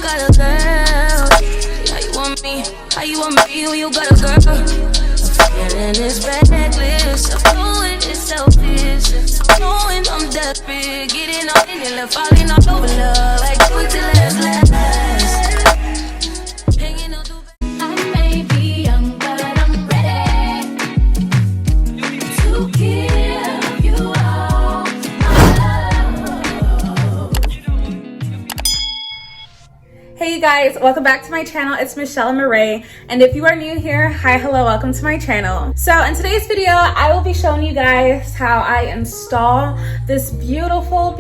got a girl. How you want me? How you want me when you got a girl? I'm feeling this reckless. I'm knowing it's selfish. I'm knowing I'm desperate. Getting all in your love, falling all over love. Like do it till it's last. Hanging on the I may be young, but I'm ready to give you all my love. Hey you guys, welcome back to my channel. It's Michelle Murray, and if you are new here, hi, hello, welcome to my channel. So in today's video, I will be showing you guys how I install this beautiful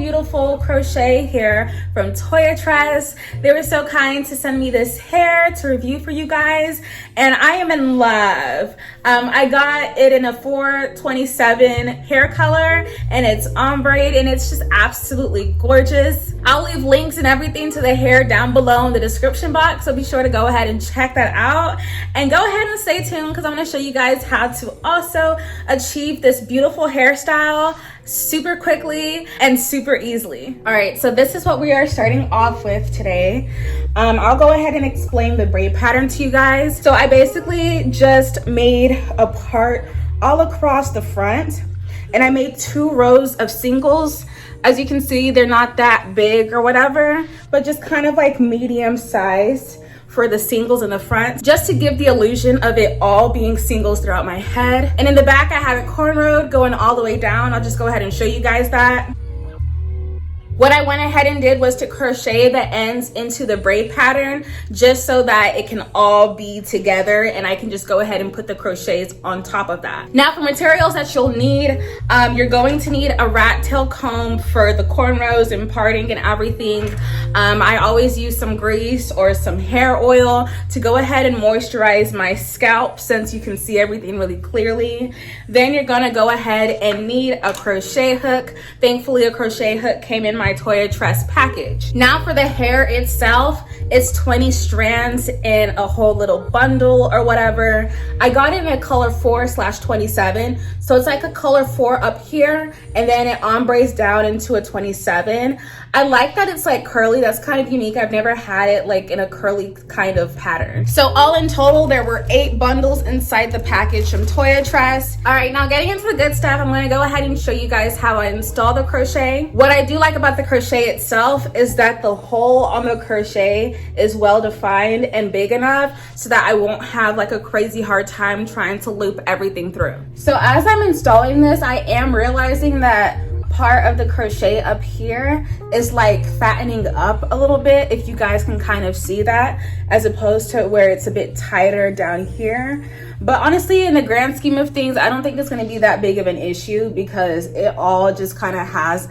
crochet here from Toyotress. They were so kind to send me this hair to review for you guys, and I am in love. I got it in a 427 hair color, and it's ombre, and it's just absolutely gorgeous. I'll leave links and everything to the hair down below in the description box, so be sure to go ahead and check that out. And go ahead and stay tuned because I'm going to show you guys how to also achieve this beautiful hairstyle super quickly and super easily. All right, so this is what we are starting off with today. I'll go ahead and explain the braid pattern to you guys. So I basically just made a part all across the front, and I made 2 rows of singles. As you can see, they're not that big or whatever, but just kind of like medium sized for the singles in the front, just to give the illusion of it all being singles throughout my head. And in the back, I have it cornrowed going all the way down. I'll just go ahead and show you guys that. What I went ahead and did was to crochet the ends into the braid pattern just so that it can all be together, and I can just go ahead and put the crochets on top of that. Now for materials that you'll need, you're going to need a rat tail comb for the cornrows and parting and everything. I always use some grease or some hair oil to go ahead and moisturize my scalp since you can see everything really clearly. Then you're gonna go ahead and need a crochet hook. Thankfully, a crochet hook came in my Toyotress package. Now for the hair itself, it's 20 strands in a whole little bundle or whatever. I got it in a color 4/27, so it's like a color 4 up here, and then it ombres down into a 27. I like that it's like curly. That's kind of unique. I've never had it like in a curly kind of pattern. So all in total, there were 8 bundles inside the package from Toyotress. All right, now getting into the good stuff, I'm gonna go ahead and show you guys how I install the crochet. What I do like about the crochet itself is that the hole on the crochet is well defined and big enough so that I won't have like a crazy hard time trying to loop everything through. So as I'm installing this, I am realizing that part of the crochet up here is like fattening up a little bit, if you guys can kind of see that, as opposed to where it's a bit tighter down here. But honestly, in the grand scheme of things, I don't think it's going to be that big of an issue because it all just kind of has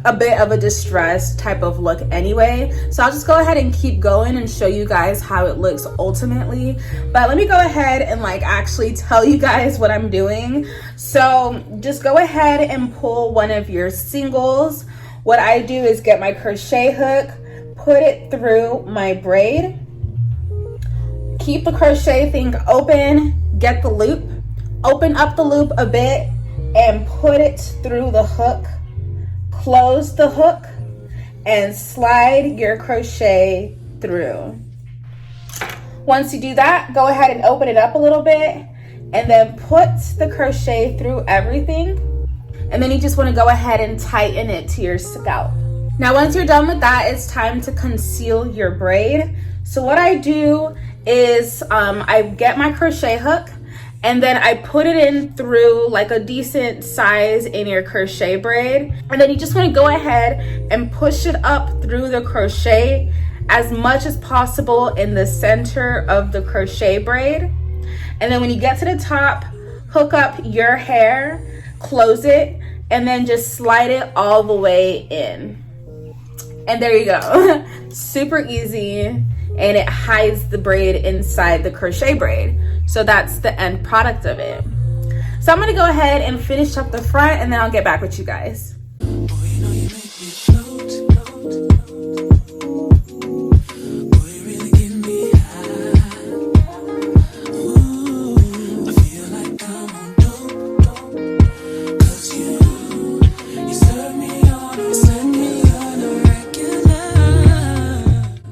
a bit of a distressed type of look anyway. So I'll just go ahead and keep going and show you guys how it looks ultimately. But let me go ahead and like actually tell you guys what I'm doing. So just go ahead and pull one of your singles. What I do is get my crochet hook, put it through my braid, keep the crochet thing open, get the loop, open up the loop a bit and put it through the hook. Close the hook and slide your crochet through. Once you do that, go ahead and open it up a little bit and then put the crochet through everything. And then you just want to go ahead and tighten it to your scalp. Now, once you're done with that, it's time to conceal your braid. So what I do is I get my crochet hook, and then I put it in through like a decent size in your crochet braid. And then you just want to go ahead and push it up through the crochet as much as possible in the center of the crochet braid. And then when you get to the top, hook up your hair, close it, and then just slide it all the way in. And there you go. Super easy. And it hides the braid inside the crochet braid. So that's the end product of it. So I'm gonna go ahead and finish up the front, and then I'll get back with you guys.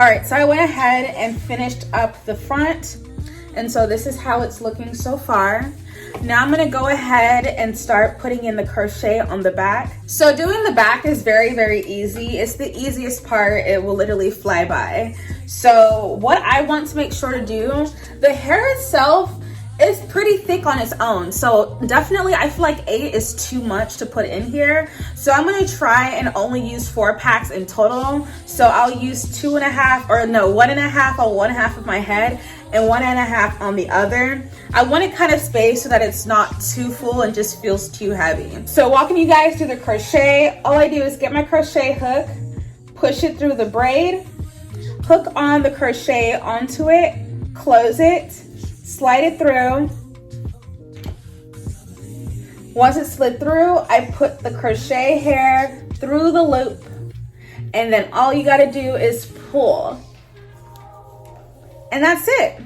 All right, so I went ahead and finished up the front. And so this is how it's looking so far. Now I'm gonna go ahead and start putting in the crochet on the back. So doing the back is very, very easy. It's the easiest part. It will literally fly by. So what I want to make sure to do, the hair itself is pretty thick on its own. So definitely I feel like 8 is too much to put in here. So I'm gonna try and only use 4 packs in total. So I'll use 2.5, or no, 1.5 on one half of my head and 1.5 on the other. I want it kind of spaced so that it's not too full and just feels too heavy. So walking you guys through the crochet, all I do is get my crochet hook, push it through the braid, hook on the crochet onto it, close it, slide it through. Once it's slid through, I put the crochet hair through the loop, and then all you gotta do is pull. And that's it.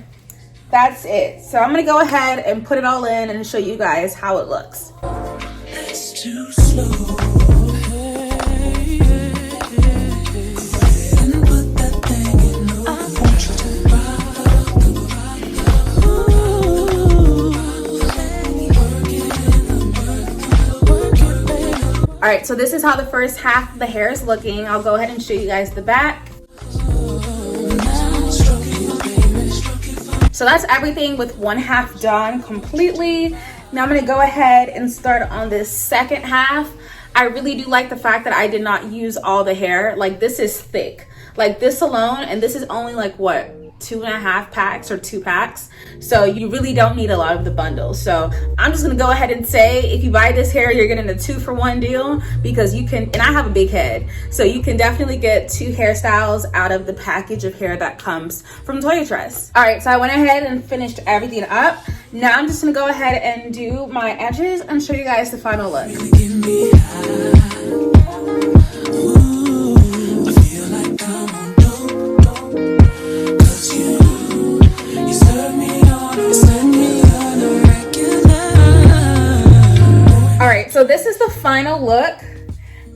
That's it. So I'm gonna go ahead and put it all in and show you guys how it looks. It's too slow. All right, so this is how the first half of the hair is looking. I'll go ahead and show you guys the back. So that's everything with one half done completely. Now I'm gonna go ahead and start on this second half. I really do like the fact that I did not use all the hair. Like, this is thick. Like, this alone, and this is only like what, 2.5 packs or 2 packs. So you really don't need a lot of the bundle. So I'm just gonna go ahead and say, if you buy this hair, you're getting a 2-for-1 deal, because you can, and I have a big head, so you can definitely get 2 hairstyles out of the package of hair that comes from Toyotress. All right, so I went ahead and finished everything up. Now I'm just gonna go ahead and do my edges and show you guys the final look. So this is the final look,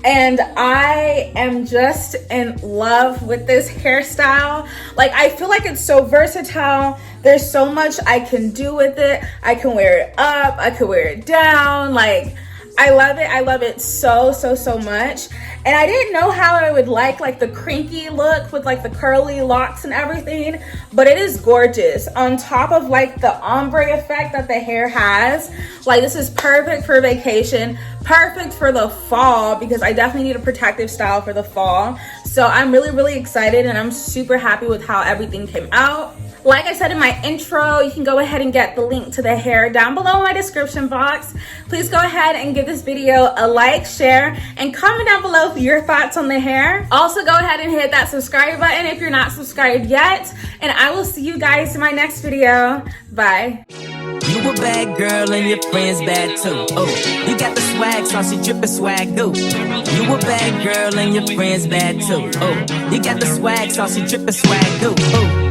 and I am just in love with this hairstyle. Like, I feel like it's so versatile. There's so much I can do with it. I can wear it up, I can wear it down. Like, I love it. I love it so, so, so much. And I didn't know how I would like the crinky look with like the curly locks and everything, but it is gorgeous. On top of like the ombre effect that the hair has, like, this is perfect for vacation, perfect for the fall, because I definitely need a protective style for the fall. So I'm really, really excited, and I'm super happy with how everything came out. Like I said in my intro, you can go ahead and get the link to the hair down below in my description box. Please go ahead and give this video a like, share, and comment down below for your thoughts on the hair. Also, go ahead and hit that subscribe button if you're not subscribed yet. And I will see you guys in my next video. Bye. You a bad girl and your friends bad too. Oh, you got the swag, saucy drippin' swag do. You a bad girl and your friends bad too. Oh, you got the swag, saucy drippin' swag do. Oh.